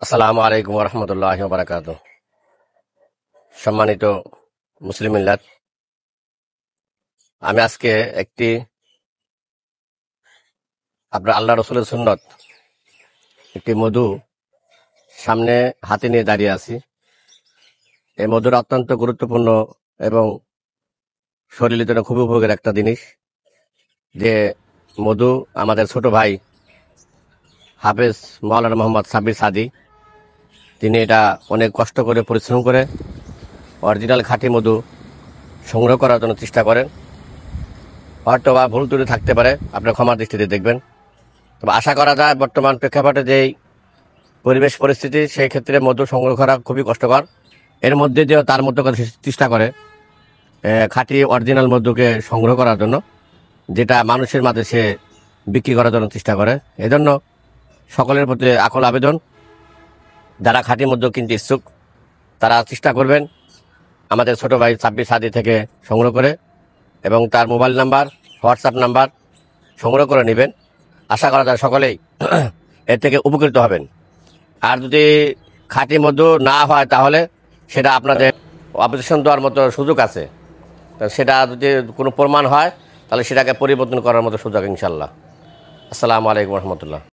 আসসালামু আলাইকুম রহমতুল্লাহ বারাকাত। সম্মানিত মুসলিম মিল্লাত, আমি আজকে একটি আপনার আল্লাহ রসুলের সুন্নত একটি মধু সামনে হাতে নিয়ে দাঁড়িয়ে আছি। এই মধুর অত্যন্ত গুরুত্বপূর্ণ এবং শরীরের জন্য খুবই উপযোগের একটা জিনিস। যে মধু আমাদের ছোট ভাই হাফেজ মাওলানা মোহাম্মদ সাব্বির সাদি, তিনি এটা অনেক কষ্ট করে পরিশ্রম করে অরিজিনাল খাঁটি মধু সংগ্রহ করার জন্য চেষ্টা করেন। হয়তো বা ভুল ত্রুটি থাকতে পারে, আপনার ক্ষমার দৃষ্টিতে দেখবেন। তবে আশা করা যায় বর্তমান প্রেক্ষাপটে যেই পরিবেশ পরিস্থিতি, সেই ক্ষেত্রে মধু সংগ্রহ করা খুবই কষ্টকর। এর মধ্যে দিয়েও তার মধ্যে চেষ্টা করে খাঁটি অরিজিনাল মধুকে সংগ্রহ করার জন্য, যেটা মানুষের মাঝে সে বিক্রি করার জন্য চেষ্টা করে। এজন্য সকলের প্রতি আকুল আবেদন, যারা খাঁটি মধু কিনতে ইচ্ছুক তারা চেষ্টা করবেন আমাদের ছোট ভাই সাব্বির সাদি থেকে সংগ্রহ করে, এবং তার মোবাইল নাম্বার, হোয়াটসঅ্যাপ নাম্বার সংগ্রহ করে নেবেন। আশা করা যায় সকলেই এর থেকে উপকৃত হবেন। আর যদি খাঁটি মধু না হয় তাহলে সেটা আপনাদের অবজেকশন দেওয়ার মতো সুযোগ আছে। তো সেটা যদি কোনো প্রমাণ হয় তাহলে সেটাকে পরিবর্তন করার মতো সুযোগ ইনশাল্লাহ। আসসালামু আলাইকুম রহমতুল্লাহ।